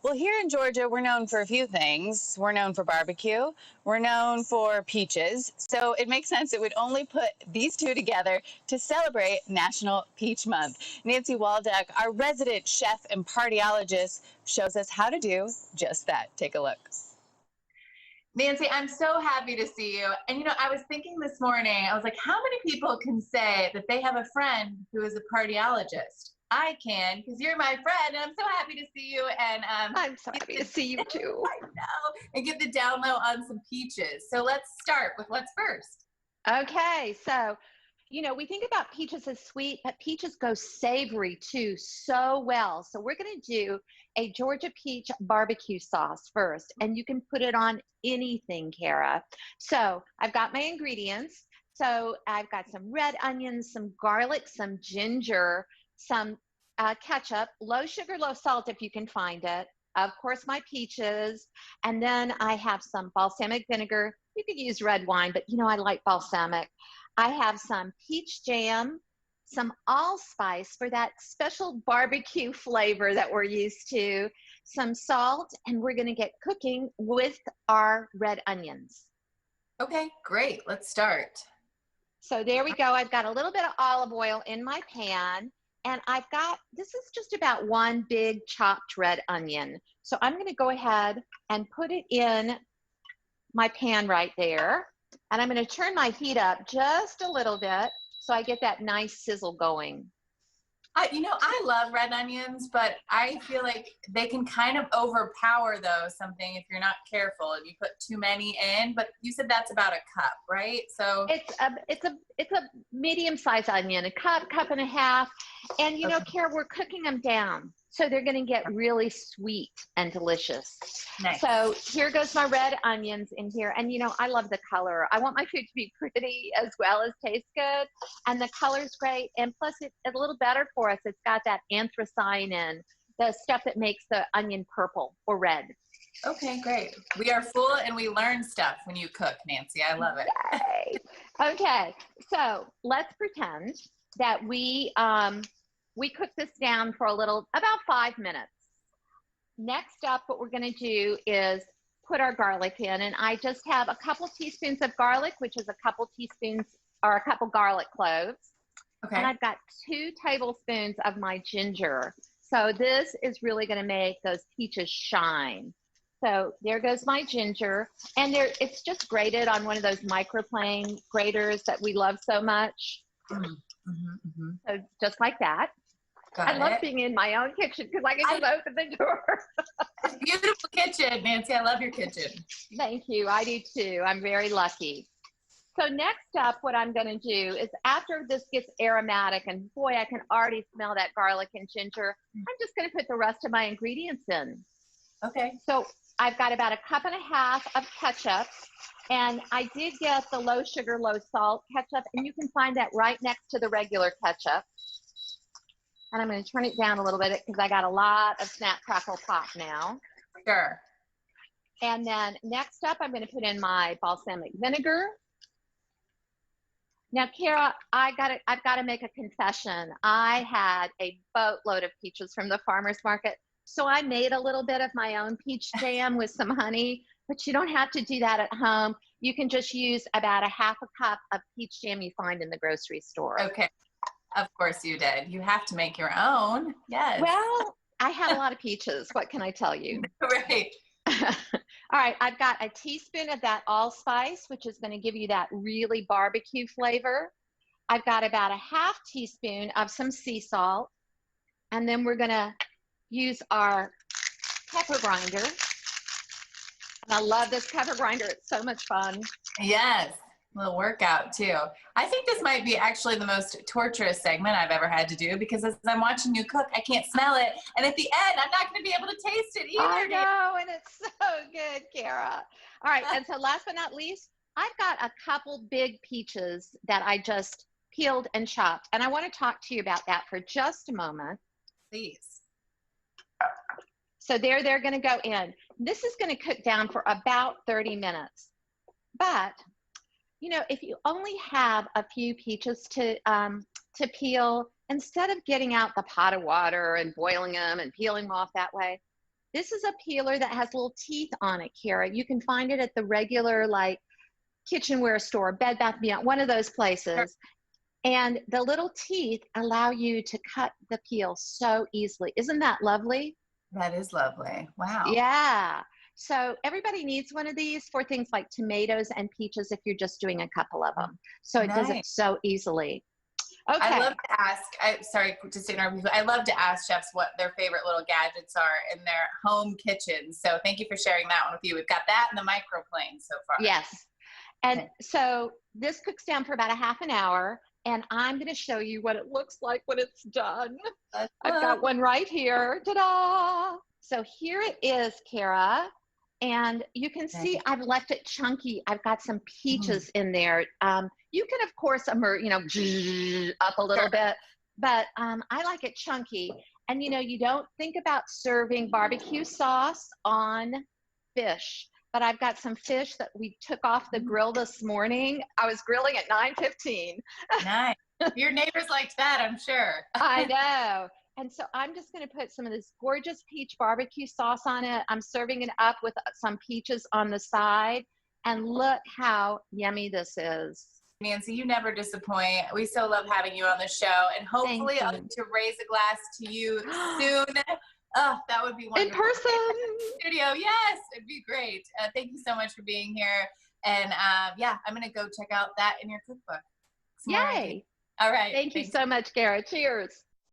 Well, here in Georgia, we're known for a few things. We're known for barbecue. We're known for peaches. So it makes sense it would only put these two together to celebrate National Peach Month. Nancy Waldeck, our resident chef and partyologist, shows us how to do just that. Take a look. Nancy, I'm so happy to see you. And I was thinking this morning, I was like, how many people can say that they have a friend who is a cardiologist? I can, because you're my friend, and I'm so happy to see you. And I'm so happy to see you too. I know, and get the down low on some peaches. So let's start with what's first. Okay, so we think about peaches as sweet, but peaches go savory too so well. So we're going to do a Georgia peach barbecue sauce first, and you can put it on anything, Cara. So I've got my ingredients. So I've got some red onions, some garlic, some ginger, some ketchup, low sugar, low salt if you can find it. Of course, my peaches. And then I have some balsamic vinegar. You could use red wine, but I like balsamic. I have some peach jam, some allspice for that special barbecue flavor that we're used to, some salt, and we're going to get cooking with our red onions. Okay, great. Let's start. So there we go. I've got a little bit of olive oil in my pan, and this is just about one big chopped red onion. So I'm going to go ahead and put it in my pan right there. And I'm going to turn my heat up just a little bit so I get that nice sizzle going. I love red onions, but I feel like they can kind of overpower something if you're not careful and you put too many in. But you said that's about a cup, right? So it's a medium-sized onion, a cup and a half. And Cara, we're cooking them down, so they're going to get really sweet and delicious. Nice. So here goes my red onions in here. And I love the color. I want my food to be pretty as well as taste good. And the color's great. And plus it's a little better for us. It's got that anthocyanin, the stuff that makes the onion purple or red. Okay, great. We are full and we learn stuff when you cook, Nancy. I love it. Yay. Okay, so let's pretend that we cook this down for about 5 minutes. Next up, what we're going to do is put our garlic in, and I just have a couple teaspoons of garlic, which is a couple teaspoons or a couple garlic cloves. Okay. And I've got 2 tablespoons of my ginger. So this is really going to make those peaches shine. So there goes my ginger, and it's just grated on one of those microplane graters that we love so much. So just like that. I love being in my own kitchen because I can just open the door. It's a beautiful kitchen, Nancy. I love your kitchen. Thank you. I do too. I'm very lucky. So next up, what I'm going to do is after this gets aromatic, and boy, I can already smell that garlic and ginger, I'm just going to put the rest of my ingredients in. Okay. So I've got about a cup and a half of ketchup, and I did get the low sugar, low salt ketchup, and you can find that right next to the regular ketchup. And I'm going to turn it down a little bit because I got a lot of snap, crackle, pop now. Sure. And then next up, I'm going to put in my balsamic vinegar. Now, Cara, I've got to make a confession. I had a boatload of peaches from the farmer's market, so I made a little bit of my own peach jam with some honey, but you don't have to do that at home. You can just use about a half a cup of peach jam you find in the grocery store. Okay. Of course you did. You have to make your own. Yes. Well, I had a lot of peaches. What can I tell you? Right. All right. I've got a teaspoon of that allspice, which is going to give you that really barbecue flavor. I've got about a half teaspoon of some sea salt. And then we're going to use our pepper grinder. And I love this pepper grinder. It's so much fun. Yes. A little workout too. I think this might be actually the most torturous segment I've ever had to do because as I'm watching you cook, I can't smell it. And at the end, I'm not going to be able to taste it either. I know, and it's so good, Cara. All right, and so last but not least, I've got a couple big peaches that I just peeled and chopped. And I want to talk to you about that for just a moment. Please. So they're going to go in. This is going to cook down for about 30 minutes. But if you only have a few peaches to peel, instead of getting out the pot of water and boiling them and peeling them off that way, This is a peeler that has little teeth on it, Cara. You can find it at the regular like kitchenware store, Bed Bath & Beyond, one of those places. And the little teeth allow you to cut the peel so easily. Isn't that lovely? That is lovely. Wow. Yeah. So everybody needs one of these for things like tomatoes and peaches if you're just doing a couple of them. So it does it Nice. so easily. Okay. I love to ask, sorry to interrupt you, but I love to ask chefs what their favorite little gadgets are in their home kitchens. So thank you for sharing that one with you. We've got that and the microplane so far. Yes. And so this cooks down for about a half an hour, and I'm going to show you what it looks like when it's done. I've got one right here. Ta-da! So here it is, Cara. And you can see I've left it chunky. I've got some peaches in there. You can, of course, up a little bit, but I like it chunky. And, you don't think about serving barbecue sauce on fish, but I've got some fish that we took off the grill this morning. I was grilling at 9:15. Nice. Your neighbors liked that, I'm sure. I know. And so I'm just going to put some of this gorgeous peach barbecue sauce on it. I'm serving it up with some peaches on the side. And look how yummy this is. Nancy, you never disappoint. We so love having you on the show. And hopefully I'll get to raise a glass to you soon. Oh, that would be wonderful. In person. Studio, yes, it'd be great. Thank you so much for being here. And yeah, I'm going to go check out that in your cookbook. Yay. All right. Thank you so much, Cara. Cheers.